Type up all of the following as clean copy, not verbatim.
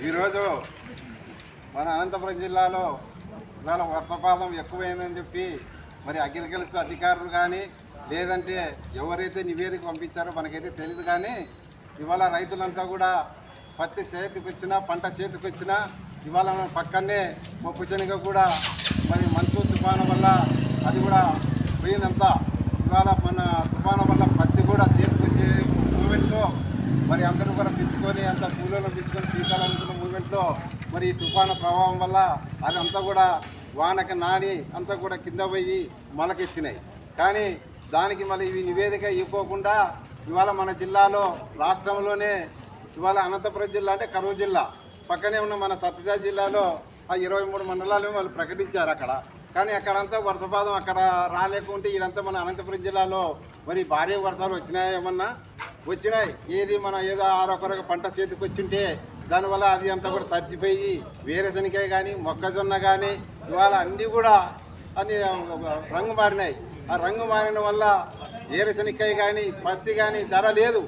ఈరోజు మన అనంతపురం జిల్లాలో ఇవాళ వర్షపాతం ఎక్కువైందని చెప్పి మరి అగ్రికల్చర్ అధికారులు కానీ లేదంటే ఎవరైతే నివేదిక పంపించారో మనకైతే తెలియదు. కానీ ఇవాళ రైతులంతా కూడా పత్తి చేతికొచ్చినా పంట చేతికొచ్చినా ఇవాళ పక్కనే మొక్కుచెనగ కూడా మరి మంచు తుఫాను వల్ల అది కూడా పోయిందంతా. ఇవాళ మన తుఫాను వల్ల పత్తి కూడా చేతికొచ్చే మూమెంట్లో మరి అందరూ కూడా పిచ్చుకొని అంత పూలను పిచ్చుకొని తీసుకోవాలనుకున్న మూమెంట్లో మరి ఈ తుఫాను ప్రభావం వల్ల అదంతా కూడా వానకి నాని అంతా కూడా కింద పోయి మొలకెత్తినాయి. కానీ దానికి మళ్ళీ ఇవి నివేదిక ఇవ్వకుండా ఇవాళ మన జిల్లాలో రాష్ట్రంలోనే ఇవాళ అనంతపురం జిల్లా అంటే కరువు జిల్లా పక్కనే ఉన్న మన సత్యసాయి జిల్లాలో ఆ 23 మండలాలు వాళ్ళు ప్రకటించారు అక్కడ. కానీ అక్కడంతా వర్షపాతం అక్కడ రాలేకుంటే ఇదంతా మన అనంతపురం జిల్లాలో మరి భారీ వర్షాలు వచ్చినాయి. ఏమన్నా వచ్చినాయి ఏది మన ఏదో ఆరొకరొక పంట చేతికి వచ్చింటే దానివల్ల అది అంతా కూడా తడిచిపోయి వేరుశనగకాయ కానీ మొక్కజొన్న కానీ ఇవాళ అన్నీ కూడా అన్ని రంగు మారినాయి. ఆ రంగు మారిన వల్ల వేరుశనగకాయ కానీ పత్తి కానీ ధర లేదు.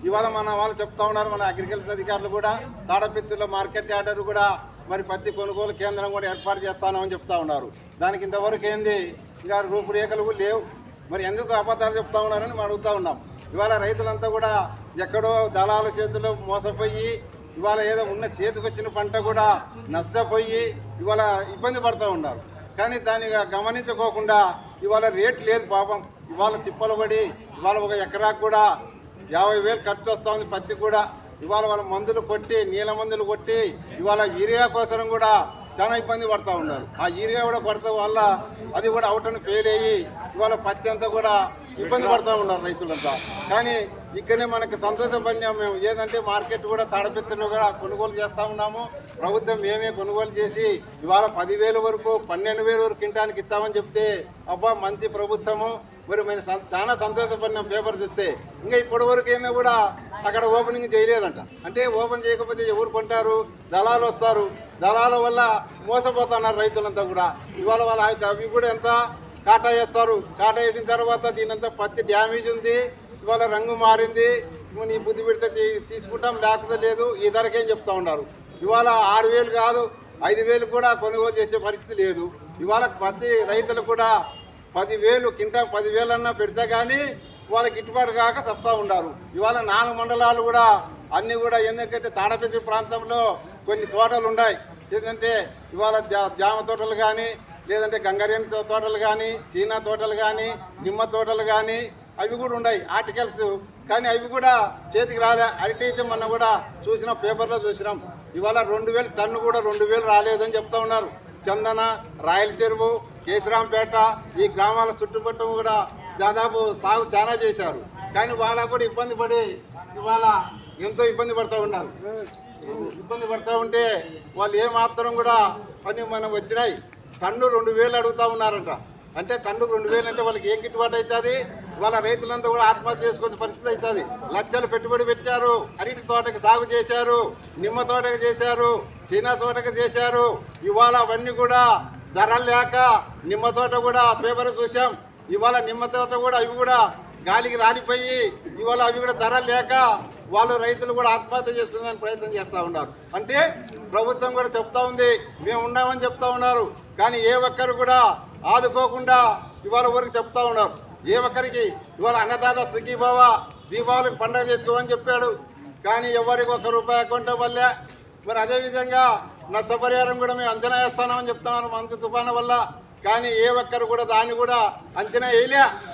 ఇవాళ మన వాళ్ళు చెప్తా ఉన్నారు, మన అగ్రికల్చర్ అధికారులు కూడా తాడపత్రిలో మార్కెట్ యార్డర్ కూడా మరి పత్తి కొనుగోలు కేంద్రం కూడా ఏర్పాటు చేస్తామని చెప్తా ఉన్నారు. దానికి ఇంతవరకు ఏంది ఇంకా రూపురేఖలు లేవు. మరి ఎందుకు అబద్ధాలు చెప్తా ఉన్నారని మనం అడుగుతూ ఉన్నాం. ఇవాళ రైతులంతా కూడా ఎక్కడో దళాల చేతుల్లో మోసపోయి ఇవాళ ఏదో ఉన్న చేతికొచ్చిన పంట కూడా నష్టపోయి ఇవాళ ఇబ్బంది పడుతూ ఉన్నారు. కానీ దాన్ని గమనించుకోకుండా ఇవాళ రేట్ లేదు పాపం. ఇవాళ తిప్పలు పడి ఇవాళ ఒక ఎకరాకు కూడా 50,000 ఖర్చు వస్తూ ఉంది పత్తి కూడా. ఇవాళ వాళ్ళ మందులు కొట్టి నీళ్ళ మందులు కొట్టి ఇవాళ యూరియా కోసం కూడా చాలా ఇబ్బంది పడుతూ ఉన్నారు. ఆ యూరియా కూడా పడతా వల్ల అది కూడా అవుటను ఫెయిల్ అయ్యి ఇవాళ పత్తి అంతా కూడా ఇబ్బంది పడుతూ ఉన్నారు రైతులంతా. కానీ ఇక్కడనే మనకు సంతోషపడినాం మేము. ఏదంటే మార్కెట్ కూడా తాడపత్రిలో కూడా కొనుగోలు చేస్తూ ఉన్నాము. ప్రభుత్వం మేమే కొనుగోలు చేసి ఇవాళ 10,000 వరకు 12,000 వరకు కింటానికి ఇస్తామని చెప్తే అబ్బా మంచి ప్రభుత్వము మరి మేము చాలా సంతోషపడినాం పేపర్ చూస్తే. ఇంకా ఇప్పటి వరకు అయినా కూడా అక్కడ ఓపెనింగ్ చేయలేదంట. అంటే ఓపెన్ చేయకపోతే ఎవరు కొంటారు? దళాలు వస్తారు. దళాల వల్ల మోసపోతున్నారు రైతులంతా కూడా. ఇవాళ వాళ్ళ అవి కూడా ఎంత కాటా వేస్తారు. కాటా వేసిన తర్వాత దీనంతా పత్తి డ్యామేజ్ ఉంది, ఇవాళ రంగు మారింది, నీ బుద్ధి పెడితే తీసుకుంటాం లేకపోతే లేదు, ఈ ధరకేం చెప్తా ఉన్నారు. ఇవాళ 6,000 కాదు 5,000 కూడా కొనుగోలు చేసే పరిస్థితి లేదు. ఇవాళ పత్తి రైతులు కూడా 10,000 కింటా 10,000 అన్నా పెడితే కానీ వాళ్ళకి గిట్టుబాటు కాక చస్తూ ఉన్నారు. ఇవాళ 4 మండలాలు కూడా అన్నీ కూడా ఎందుకంటే తాడపత్రి ప్రాంతంలో కొన్ని తోటలు ఉన్నాయి. ఏంటంటే ఇవాళ జామ తోటలు కానీ లేదంటే గంగరేణి తోటలు కానీ సీనా తోటలు కానీ నిమ్మ తోటలు కానీ అవి కూడా ఉన్నాయి ఆర్టికల్స్. కానీ అవి కూడా చేతికి రాలే. అరటి అయితే మొన్న కూడా చూసిన పేపర్లో చూసినాం. ఇవాళ 2,000 టన్ను కూడా 2,000 రాలేదని చెప్తా ఉన్నారు. చందన, రాయల చెరువు, కేశరాంపేట ఈ గ్రామాల చుట్టుపక్కల కూడా దాదాపు సాగు చాలా చేశారు. కానీ వాళ్ళకు కూడా ఇబ్బంది పడి ఇవాళ ఎంతో ఇబ్బంది పడుతూ ఉన్నారు. ఇబ్బంది పడుతూ ఉంటే వాళ్ళు ఏమాత్రం కూడా పని మనం వచ్చినాయి. టన్ను 2,000 అడుగుతూ ఉన్నారంట. అంటే టన్ను 2,000 అంటే వాళ్ళకి ఏం గిట్టుబాటు అవుతుంది? వాళ్ళ రైతులంతా కూడా ఆత్మహత్య చేసుకునే పరిస్థితి అవుతుంది. లక్షలు పెట్టుబడి పెట్టారు, అరటి తోటకి సాగు చేశారు, నిమ్మ తోటకి చేశారు, చీనా తోటకి చేశారు. ఇవాళ అవన్నీ కూడా ధరలు లేక నిమ్మ తోట కూడా పేపర్ చూసాం. ఇవాళ నిమ్మ తోట కూడా అవి కూడా గాలికి రాలిపోయి ఇవాళ అవి కూడా ధరలు లేక వాళ్ళు రైతులు కూడా ఆత్మహత్య చేసుకునే ప్రయత్నం చేస్తూ ఉన్నారు. అంటే ప్రభుత్వం కూడా చెప్తా ఉంది మేము ఉన్నామని చెప్తా ఉన్నారు. కానీ ఏ ఒక్కరు కూడా ఆదుకోకుండా ఇవాళ వరకు చెప్తా ఉన్నారు. ఏ ఒక్కరికి ఇవాళ అన్నదాత సుఖీభావ దీపావళికి పండుగ చేసుకోమని చెప్పాడు. కానీ ఎవరికి ₹1 అకౌంట్ వల్లే. మరి అదేవిధంగా నష్టపరిహారం కూడా మేము అంచనా వేస్తామని చెప్తున్నారు మంచు తుఫాను వల్ల. కానీ ఏ ఒక్కరు కూడా దాన్ని కూడా అంచనా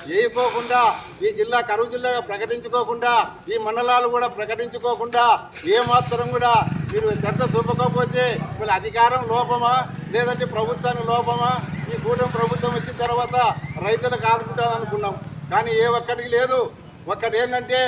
వేయకోకుండా ఈ జిల్లా కరువు జిల్లాగా ప్రకటించుకోకుండా ఈ మండలాలు కూడా ప్రకటించుకోకుండా ఏమాత్రం కూడా మీరు శ్రద్ధ చూపకపోతే వీళ్ళ అధికారం లోపమా లేదంటే ప్రభుత్వానికి లోపమా? ఈ కూటమి ప్రభుత్వం వచ్చిన తర్వాత రైతులకు ఆదుకుంటాను అనుకున్నాం. కానీ ఏ ఒక్కరికి లేదు. ఒక్కటి ఏంటంటే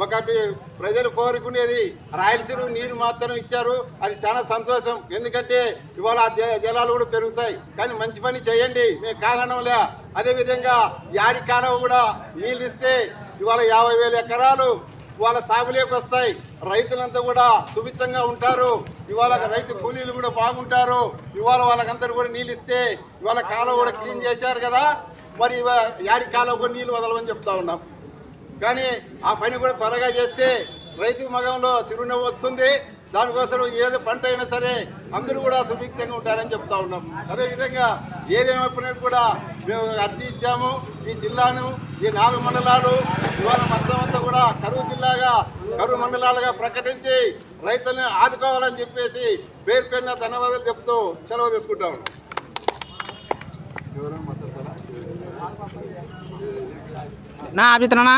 ఒకటి ప్రజలు కోరుకునేది రాయలసీమ నీరు మాత్రం ఇచ్చారు. అది చాలా సంతోషం. ఎందుకంటే ఇవాళ జలాలు కూడా పెరుగుతాయి. కానీ మంచి పని చేయండి, మేము కాదనలే. అదేవిధంగా యాడి కాలువ కూడా నీళ్ళు ఇస్తే ఇవాళ 50,000 ఎకరాలు వాళ్ళ సాగులోకి వస్తాయి. రైతులంతా కూడా సుభిక్షంగా ఉంటారు. ఇవాళ రైతు కూలీలు కూడా బాగుంటారు. ఇవాళ వాళ్ళకందరూ కూడా నీళ్ళు ఇస్తే ఇవాళ కాలువ కూడా క్లీన్ చేశారు కదా. మరి యాడి కాలువ కూడా నీళ్ళు వదలమని చెప్తా ఉన్నాం. కానీ ఆ పని కూడా త్వరగా చేస్తే రైతు మగంలో చిరునవ్వు వస్తుంది. దానికోసం ఏదో పంట అయినా సరే అందరూ కూడా సుభిక్షంగా ఉంటారని చెప్తా ఉన్నాం. అదేవిధంగా ఏదేమైపోయినా కూడా మేము అర్జీ ఇచ్చాము. ఈ జిల్లాను, ఈ 4 మండలాలు ఇవాళ మొత్తం అంతా కూడా కరువు మండలాలుగా ప్రకటించి రైతులను ఆదుకోవాలని చెప్పేసి పేరు పేరున ధన్యవాదాలు చెప్తూ సెలవు తీసుకుంటా ఉన్నాం. నా ఆపితనా